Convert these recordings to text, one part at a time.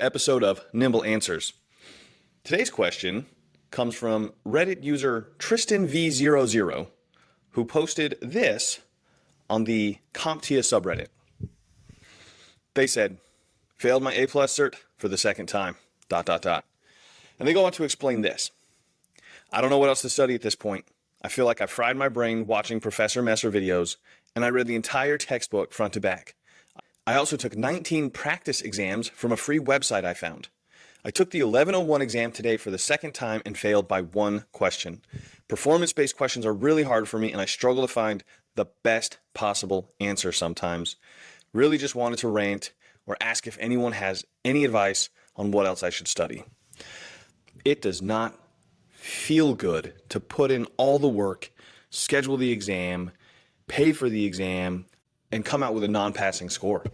episode of Nimble Answers. Today's question comes from Reddit user TristanV00, who posted this on the CompTIA subreddit. They said, failed my A+ cert for the second time, ... And they go on to explain this. I don't know what else to study at this point. I feel like I fried my brain watching Professor Messer videos, and I read the entire textbook front to back. I also took 19 practice exams from a free website I found. I took the 1101 exam today for the second time and failed by one question. Performance-based questions are really hard for me, and I struggle to find the best possible answer sometimes. Really just wanted to rant or ask if anyone has any advice on what else I should study. It does not feel good to put in all the work, schedule the exam, pay for the exam, and come out with a non-passing score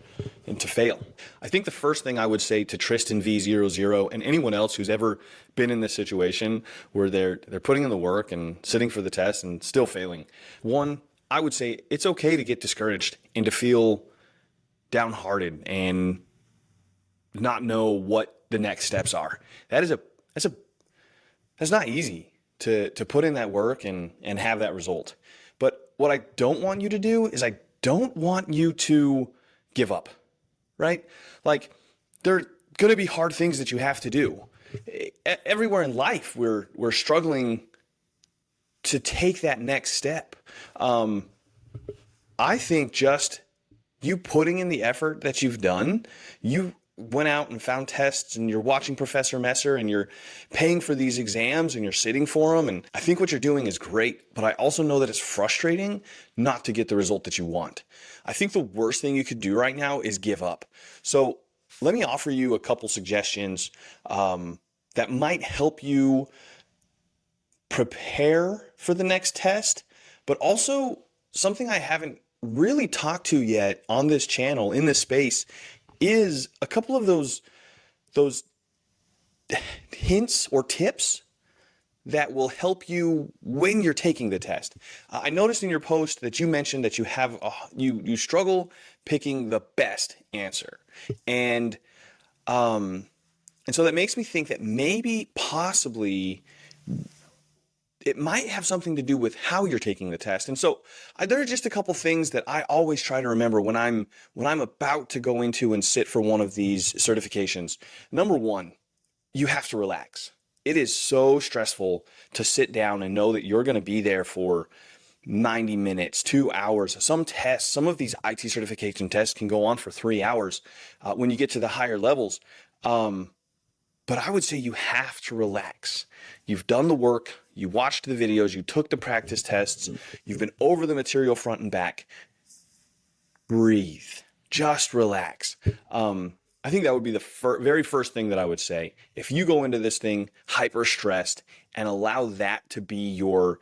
and to fail. I think the first thing I would say to Tristan V00 and anyone else who's ever been in this situation where they're putting in the work and sitting for the test and still failing. One, I would say it's okay to get discouraged and to feel downhearted and not know what the next steps are. That's not easy to put in that work and have that result. But what I don't want you to do is I don't want you to give up, right? Like, there are going to be hard things that you have to do. Everywhere in life, we're struggling to take that next step. I think just you putting in the effort that you've done, you went out and found tests and you're watching Professor Messer and you're paying for these exams and you're sitting for them. And I think what you're doing is great, but I also know that it's frustrating not to get the result that you want. I think the worst thing you could do right now is give up. So let me offer you a couple suggestions that might help you prepare for the next test, but also something I haven't really talked to yet on this channel in this space is a couple of those hints or tips that will help you when you're taking the test. I noticed in your post that you mentioned that you have you struggle picking the best answer, and so that makes me think that maybe possibly it might have something to do with how you're taking the test. And so there are just a couple things that I always try to remember when I'm about to go into and sit for one of these certifications. Number one, you have to relax. It is so stressful to sit down and know that you're going to be there for 90 minutes, 2 hours. Some tests, some of these IT certification tests can go on for 3 hours when you get to the higher levels. But I would say you have to relax. You've done the work, you watched the videos, you took the practice tests, you've been over the material front and back. Breathe, just relax. I think that would be the very first thing that I would say. If you go into this thing hyper stressed and allow that to be your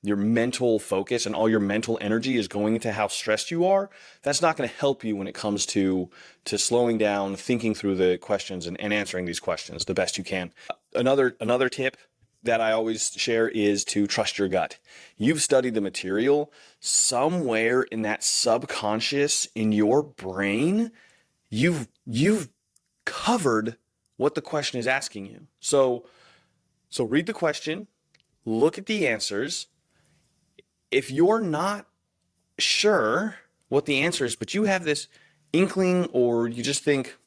mental focus and all your mental energy is going into how stressed you are, that's not going to help you when it comes to slowing down, thinking through the questions and answering these questions the best you can. Another tip that I always share is to trust your gut. You've studied the material. Somewhere in that subconscious in your brain, you've covered what the question is asking you. So read the question, look at the answers. If you're not sure what the answer is, but you have this inkling or you just think,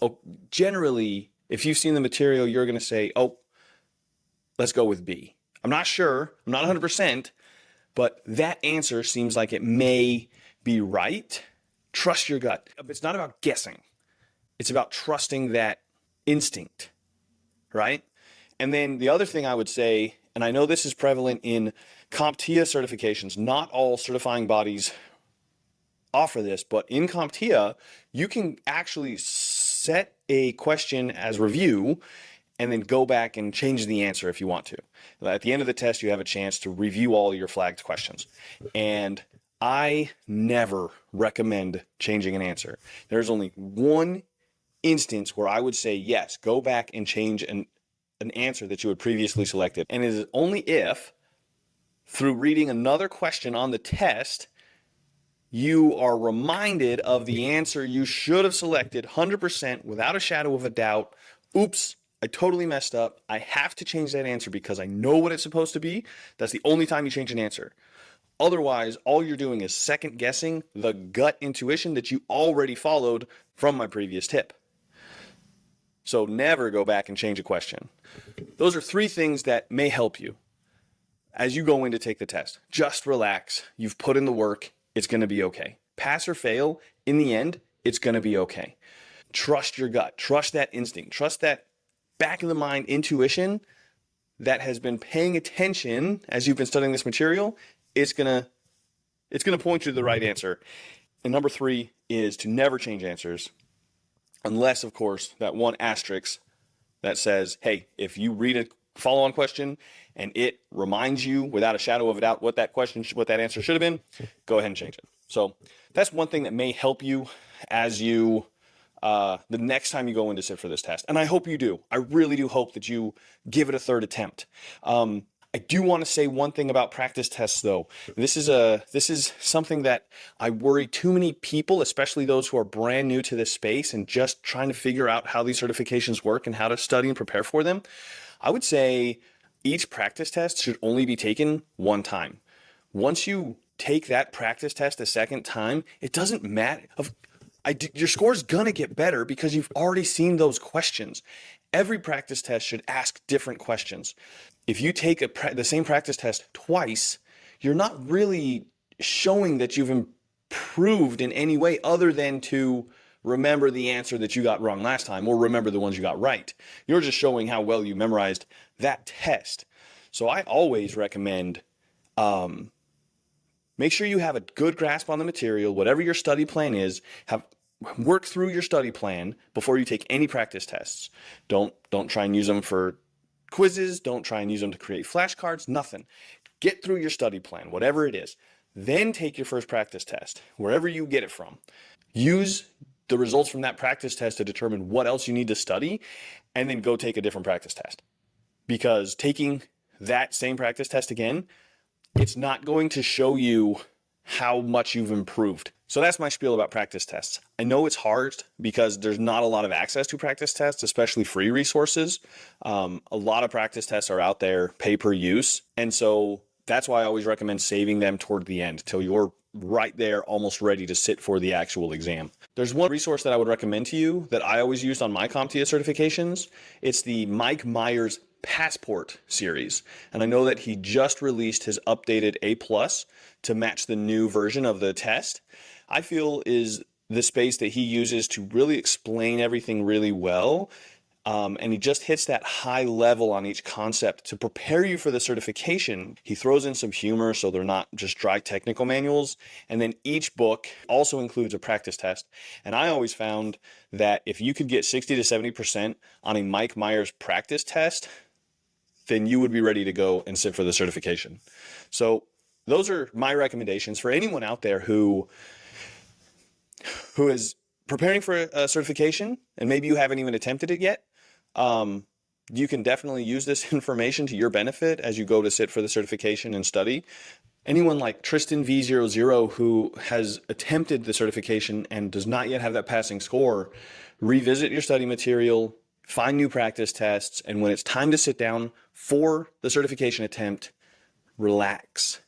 oh, generally, if you've seen the material, you're going to say, oh, let's go with B. I'm not sure, I'm not 100%, but that answer seems like it may be right. Trust your gut. It's not about guessing. It's about trusting that instinct, right? And then the other thing I would say, and I know this is prevalent in CompTIA certifications, not all certifying bodies offer this, but in CompTIA, you can actually set a question as review and then go back and change the answer if you want to. At the end of the test, you have a chance to review all your flagged questions. And I never recommend changing an answer. There's only one instance where I would say, yes, go back and change an answer that you had previously selected. And it is only if, through reading another question on the test, you are reminded of the answer you should have selected 100% without a shadow of a doubt. Oops, I totally messed up. I have to change that answer because I know what it's supposed to be. That's the only time you change an answer. Otherwise, all you're doing is second guessing the gut intuition that you already followed from my previous tip. So never go back and change a question. Those are 3 things that may help you as you go in to take the test. Just relax. You've put in the work. It's going to be okay. Pass or fail, in the end, it's going to be okay. Trust your gut. Trust that instinct. Trust that back of the mind intuition that has been paying attention as you've been studying this material. It's going to point you to the right answer. And number 3 is to never change answers. Unless, of course, that one asterisk that says, hey, if you read a follow-on question and it reminds you without a shadow of a doubt what that answer should have been, go ahead and change it. So that's one thing that may help you as you, the next time you go in to sit for this test. And I hope you do. I really do hope that you give it a third attempt. I do want to say one thing about practice tests, though. This is something that I worry too many people, especially those who are brand new to this space and just trying to figure out how these certifications work and how to study and prepare for them. I would say each practice test should only be taken one time. Once you take that practice test a second time, it doesn't matter. Your score's gonna get better because you've already seen those questions. Every practice test should ask different questions. If you take the same practice test twice, you're not really showing that you've improved in any way other than to remember the answer that you got wrong last time or remember the ones you got right. You're just showing how well you memorized that test. So I always recommend make sure you have a good grasp on the material, whatever your study plan is. Work through your study plan before you take any practice tests. Don't try and use them for quizzes. Don't try and use them to create flashcards. Nothing. Get through your study plan, whatever it is. Then take your first practice test, wherever you get it from. Use the results from that practice test to determine what else you need to study, and then go take a different practice test. Because taking that same practice test again, it's not going to show you how much you've improved. So that's my spiel about practice tests. I know it's hard because there's not a lot of access to practice tests, especially free resources. A lot of practice tests are out there, pay per use. And so that's why I always recommend saving them toward the end till you're right there, almost ready to sit for the actual exam. There's one resource that I would recommend to you that I always used on my CompTIA certifications. It's the Mike Myers Passport series. And I know that he just released his updated A+ to match the new version of the test. I feel is the space that he uses to really explain everything really well. And he just hits that high level on each concept to prepare you for the certification. He throws in some humor so they're not just dry technical manuals. And then each book also includes a practice test. And I always found that if you could get 60 to 70% on a Mike Myers practice test, then you would be ready to go and sit for the certification. So those are my recommendations for anyone out there who is preparing for a certification and maybe you haven't even attempted it yet. You can definitely use this information to your benefit as you go to sit for the certification and study. Anyone like Tristan V00 who has attempted the certification and does not yet have that passing score, revisit your study material, find new practice tests, and when it's time to sit down for the certification attempt, relax,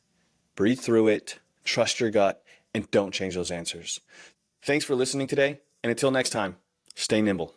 breathe through it, trust your gut, and don't change those answers. Thanks for listening today, and until next time, stay nimble.